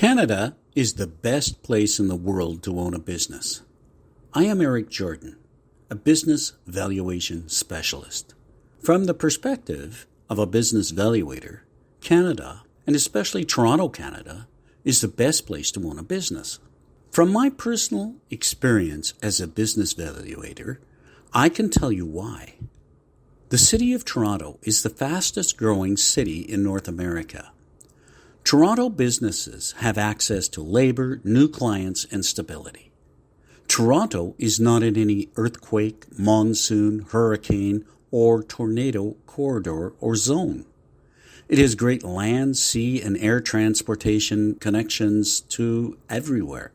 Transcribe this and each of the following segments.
Canada is the best place in the world to own a business. I am Eric Jordan, a Business Valuation Specialist. From the perspective of a business valuator, Canada, and especially Toronto, Canada, is the best place to own a business. From my personal experience as a business valuator, I can tell you why. The city of Toronto is the fastest growing city in North America. Toronto businesses have access to labor, new clients, and stability. Toronto is not in any earthquake, monsoon, hurricane, or tornado corridor or zone. It has great land, sea, and air transportation connections to everywhere.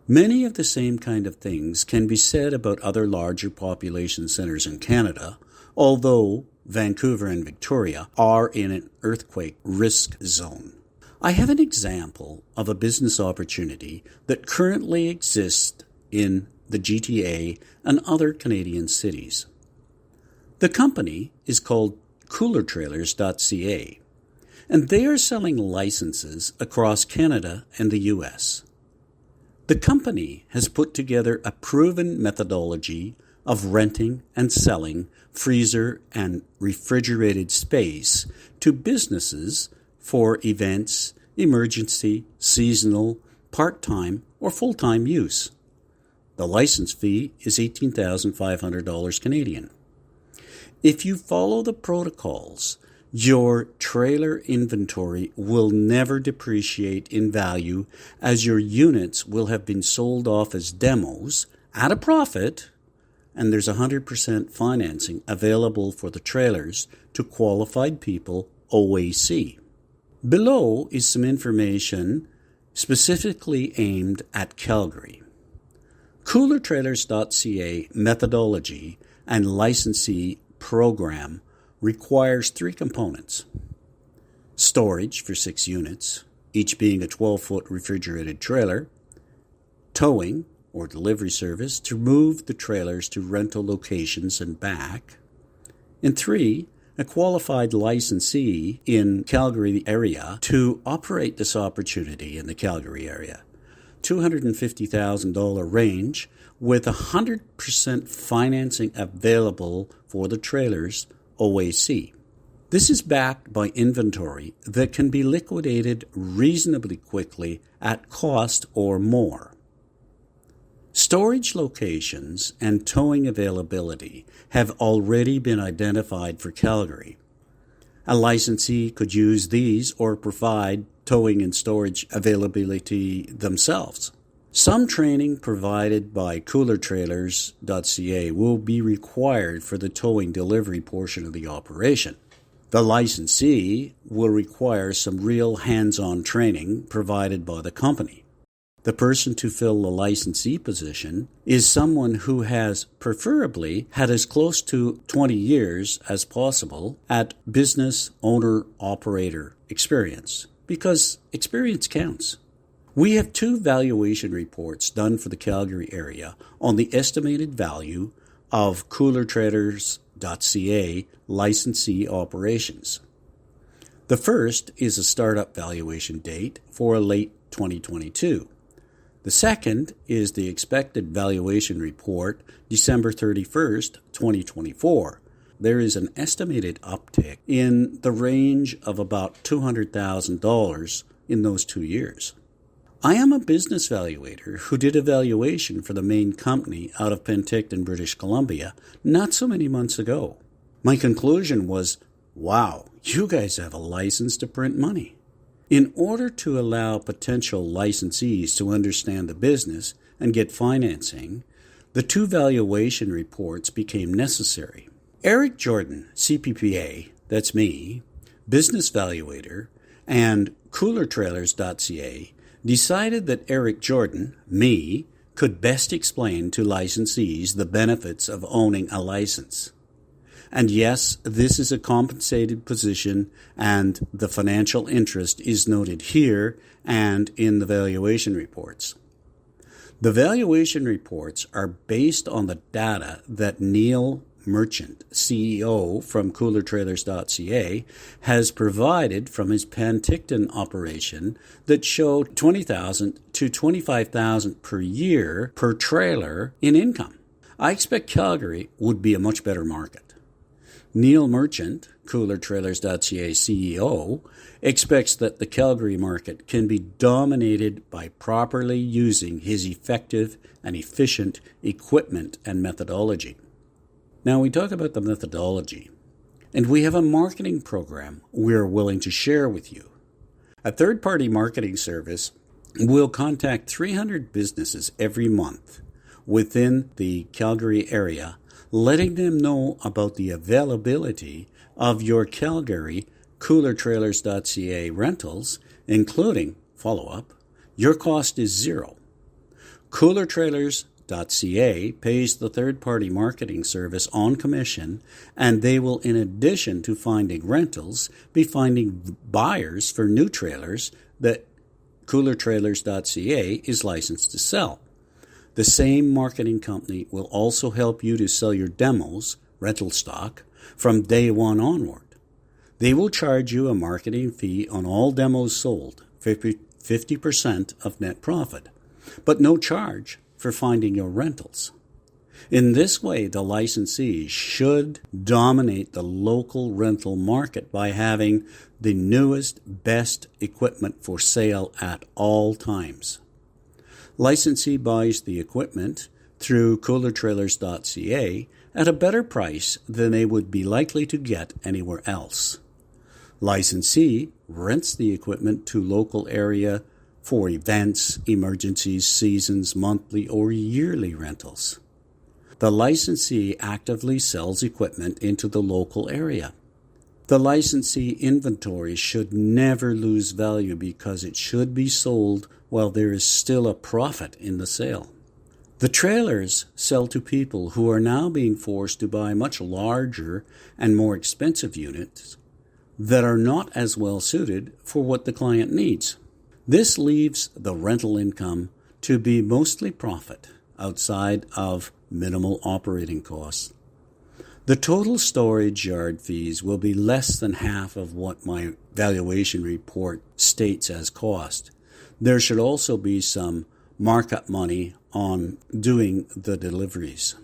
Many of the same kind of things can be said about other larger population centers in Canada, although Vancouver and Victoria are in an earthquake risk zone. I have an example of a business opportunity that currently exists in the GTA and other Canadian cities. The company is called coolertrailers.ca, and they are selling licenses across Canada and the US. The company has put together a proven methodology of renting and selling freezer and refrigerated space to businesses for events, emergency, seasonal, part-time, or full-time use. The license fee is $18,500 Canadian. If you follow the protocols, your trailer inventory will never depreciate in value, as your units will have been sold off as demos at a profit, and there's 100% financing available for the trailers to qualified people, OAC. Below is some information specifically aimed at Calgary. Coolertrailers.ca methodology and licensee program requires 3 components: storage for 6 units, each being a 12-foot refrigerated trailer, towing or delivery service to move the trailers to rental locations and back, and 3, a qualified licensee in Calgary area to operate this opportunity in the Calgary area. $250,000 range with 100% financing available for the trailers, OAC. This is backed by inventory that can be liquidated reasonably quickly at cost or more. Storage locations and towing availability have already been identified for Calgary. A licensee could use these or provide towing and storage availability themselves. Some training provided by coolertrailers.ca will be required for the towing delivery portion of the operation. The licensee will require some real hands-on training provided by the company. The person to fill the licensee position is someone who has preferably had as close to 20 years as possible at business owner-operator experience, because experience counts. We have 2 valuation reports done for the Calgary area on the estimated value of coolertrailers.ca licensee operations. The first is a startup valuation date for late 2022. The second is the expected valuation report, December 31st, 2024. There is an estimated uptick in the range of about $200,000 in those 2 years. I am a business valuator who did a valuation for the main company out of Penticton, British Columbia, not so many months ago. My conclusion was, wow, you guys have a license to print money. In order to allow potential licensees to understand the business and get financing, the 2 valuation reports became necessary. Eric Jordan, CPPA, that's me, business valuator, and coolertrailers.ca decided that Eric Jordan, me, could best explain to licensees the benefits of owning a license. And yes, this is a compensated position, and the financial interest is noted here and in the valuation reports. The valuation reports are based on the data that Neil Merchant, CEO from coolertrailers.ca, has provided from his Penticton operation that show $20,000 to $25,000 per year per trailer in income. I expect Calgary would be a much better market. Neil Merchant, coolertrailers.ca CEO, expects that the Calgary market can be dominated by properly using his effective and efficient equipment and methodology. Now we talk about the methodology, and we have a marketing program we're willing to share with you. A third-party marketing service will contact 300 businesses every month within the Calgary area, letting them know about the availability of your Calgary coolertrailers.ca rentals, including follow-up. Your cost is zero. Coolertrailers.ca pays the third-party marketing service on commission, and they will, in addition to finding rentals, be finding buyers for new trailers that Coolertrailers.ca is licensed to sell. The same marketing company will also help you to sell your demos, rental stock, from day one onward. They will charge you a marketing fee on all demos sold, 50% of net profit, but no charge for finding your rentals. In this way, the licensee should dominate the local rental market by having the newest, best equipment for sale at all times. Licensee buys the equipment through coolertrailers.ca at a better price than they would be likely to get anywhere else. Licensee rents the equipment to local area for events, emergencies, seasons, monthly, or yearly rentals. The licensee actively sells equipment into the local area. The licensee inventory should never lose value because it should be sold while there is still a profit in the sale. The trailers sell to people who are now being forced to buy much larger and more expensive units that are not as well suited for what the client needs. This leaves the rental income to be mostly profit outside of minimal operating costs. The total storage yard fees will be less than half of what my valuation report states as cost. There should also be some markup money on doing the deliveries.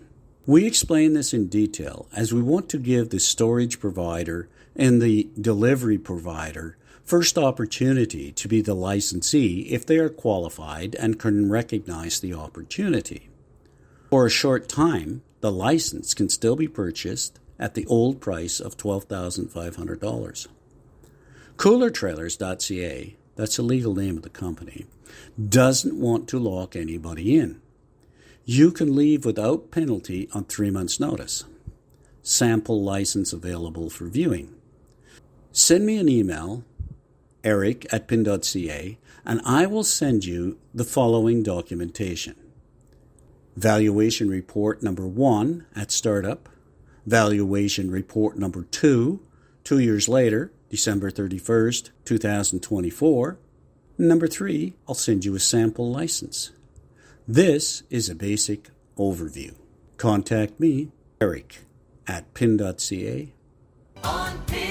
We explain this in detail as we want to give the storage provider and the delivery provider first opportunity to be the licensee if they are qualified and can recognize the opportunity. For a short time, the license can still be purchased at the old price of $12,500. Coolertrailers.ca, that's the legal name of the company, doesn't want to lock anybody in. You can leave without penalty on 3 months' notice. Sample license available for viewing. Send me an email, eric@pin.ca, and I will send you the following documentation. Valuation report number 1 at startup. Valuation report number 2, 2 years later, December 31st, 2024. Number 3, I'll send you a sample license. This is a basic overview. Contact me, Eric, at pin.ca. On pin.